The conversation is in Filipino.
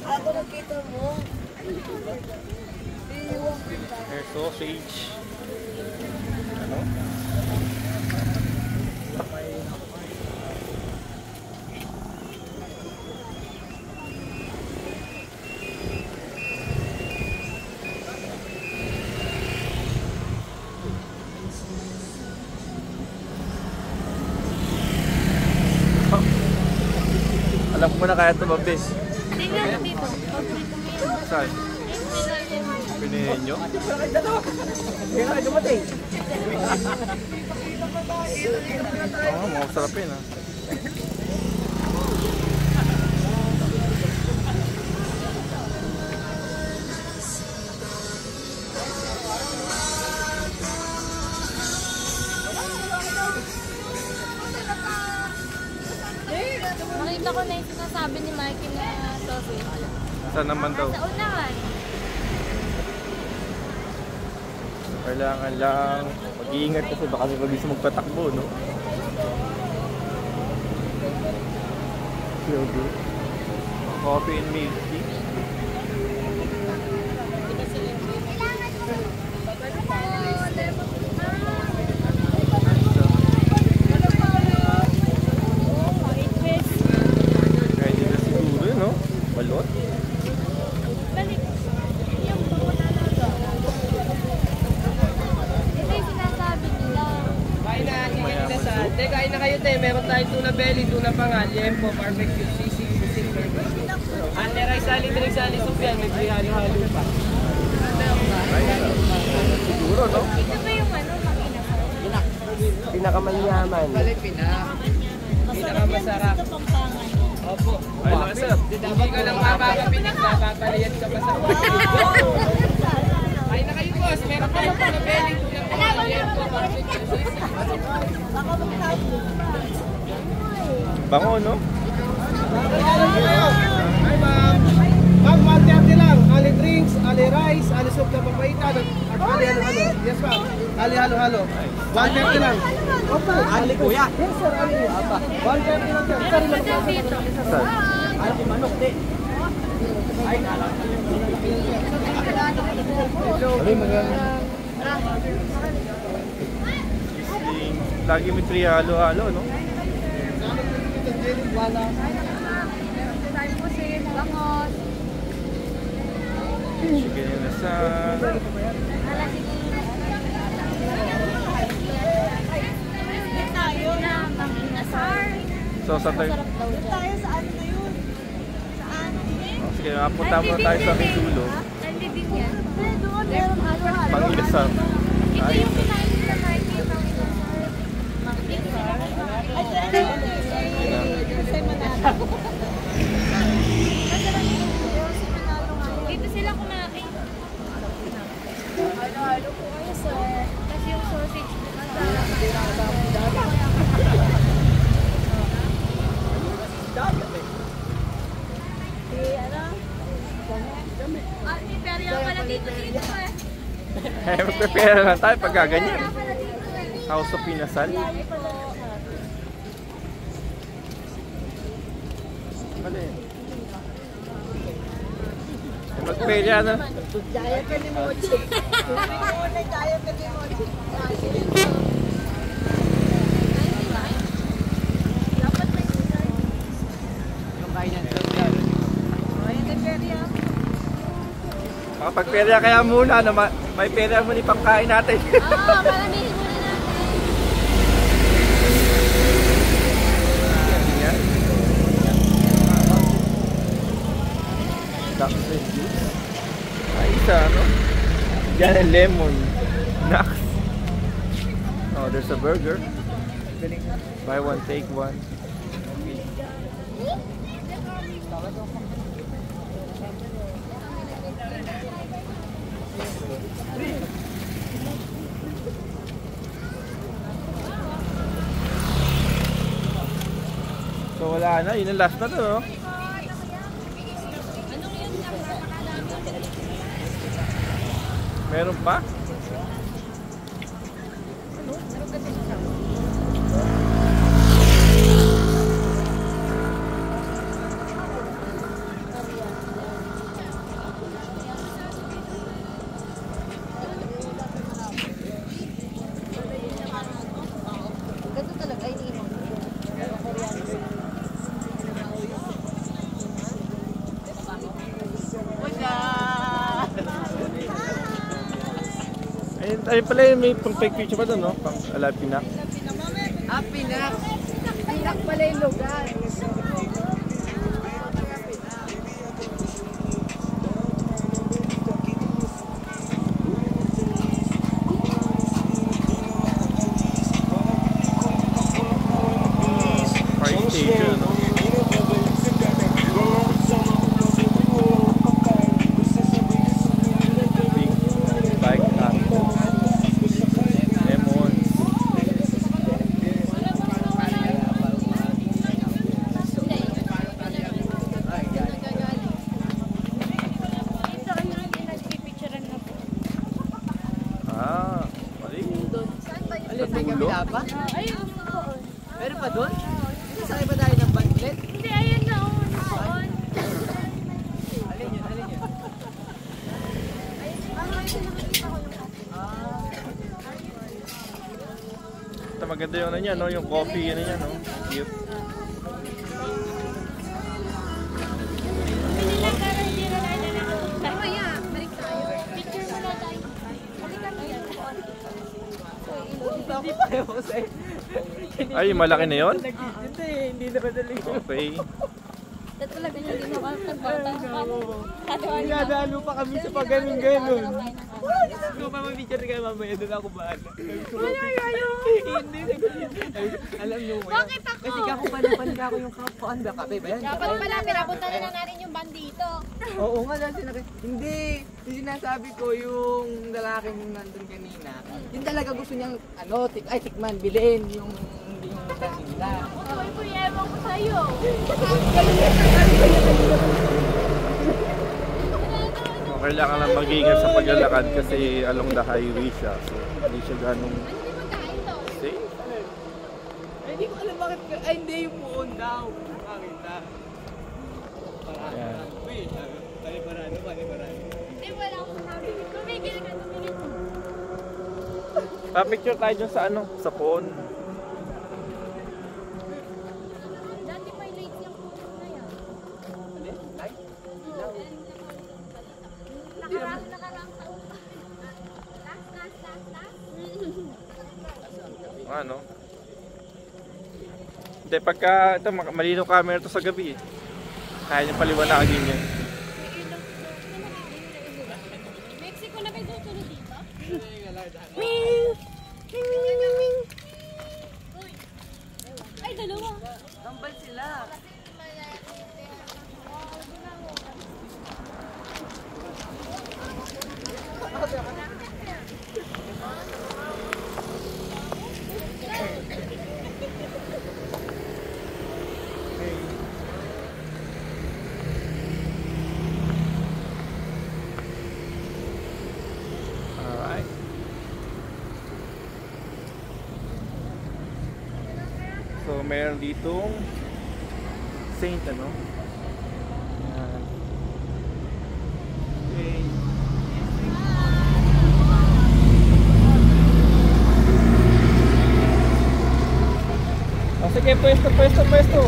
Ako nakita mo. Air sausage. Ano? Alam ko na kaya tumabis. Tingnan dito. Paborito mo yan. Saan? Pinihin nyo? Kaya nga dumating. Oo, masarap yun ha. Nakita ko na yung sinasabi ni Mikey na sausage. Saan naman daw? Sa unahan. Kailangan lang mag-iingat kasi baka may mabilis magpatakbo, no? Coffee and milk tea. Ready na siguro, no? Balot. Kain na kayo, te. Meron tayong tuna belly, tuna pangal, yempo, barbecue, sisig, burger. Ante rice ali, binigsali, soup yan. May halo-halo pa. Siguro, no? Ito ba yung ano, makinasarap? Pinakamanyaman. Pinakamasarap. Opo. Ay, nakasarap. Hindi ko lang mapapapinig, mapapaliyad ka pa sa kain na kayo, boss. Meron tayong tuna belly, tuna pangal, yempo, barbecue, sisig. Bango, no? Hi, ma'am. Ma'am, 130 lang. Ali drinks, ali rice, ali soup na papaitan, at ali halo-halo. Yes, ma'am. Ali halo-halo. 130 lang. Opo. Ali kuya. Yes, sir. Ali. 130 lang, sir. Sir, ilan po dito? Saan? Ali manok, te. Ay, nalang. Alay, maganda. Lagi may 3 halo-halo, no? Chicken in the sun. So, saan tayo? Tayo saan na yun? Saan? Oh, sige, punta muna tayo sa Misulo. Nandibig yan. Doon, meron halo-halo. Pang-inasal. Ito yung kinain nila Mikey, pang-inasal. Mang-inasal. Kasi Manalo. Dito sila kumain. Halo-halo po kayo, sir. Kasi yung sausage po may perya pala dito eh. Eh, magpapera lang tayo pag gaganyan. House of Pinasal. Ano yun? Magpapera na. Daya ka ni Mochi. Daya ka ni Mochi. Dapat may design. Yung kainan, sir. Makapagpera kaya muna na may pera mo ni pangkain natin. Maramihin muna natin. Duck red juice. Ay, isa, no? Yan ang lemon. Nuts. Oh, there's a burger. Buy one, take one. So wala na, yun ang last na to, no? Meron pa? Ganito talaga, iniinom. Ayun pala yung may pang fake picture pa doon, no? Pang Alapinak. Ah, Pinak. Pinak pala yung lugar. Fire station, no? Big bike hack. Lemons. Ito, ayun, nagpipicturean na po. Ah, mali. Saan ba yun? Alin, may kabila pa? Ayun, po. Meron pa doon? Sasakay ba tayo ng bandlet? Hindi, ayun na, oh, nakaon. Alin yun, alin yun? Ano, ayun, nakikita ko yung Ito maganda yung ano niya, no? Yung coffee, ano niya, no? Cute. Hindi lang para hindi na natin na. Mamaya, balik tayo. Picture muna tayo. Balik kami yan. Hindi pa yung Jose. Ay, malaki na yun? Hindi na madali. Okay. Dito talaga yung ginawa ng bata. Dinadalo pa kami sa pag-ganon-ganon. Kung pa ma-picture ka mamaya, doon ako bahala. Hindi. Alam nyo mo yan. Bakit ako? Kasi kakupan ka ako yung kapuan ba? Kape ba yan? Dapat pala, pinapunta na natin yung band dito. Oo nga lang Hindi. Yung sinasabi ko yung lalaking nandun kanina. Yung talaga gusto niyang tikman, bilhin yung hindi yung kanina. Uy, po, ewan ko sa'yo. Kailangan lang mag-iingat sa paglalakad kasi along the highway siya. So, hindi siya ganong safe. Hindi ko alam bakit. Ay, hindi yung puon daw. Makita. Ayan. Uy, paliparado. Hindi, wala akong sabi. Tumigil ka, tumigil ka. Pa-picture tayo dyan sa ano? Sa phone. Dati may late yung puno na yan. Ay, Nakarang taon pa. Last. Ano? Hindi, pagka ito, malinaw camera to sa gabi eh. Kaya niya paliwanagin niya. Mexico na kayo susunod dito? Ay, dalawa. tambal sila. Alright. So, meron ditong Saint, ano? Ayan. Okay. Oh, sige, pwesto. Pwesto.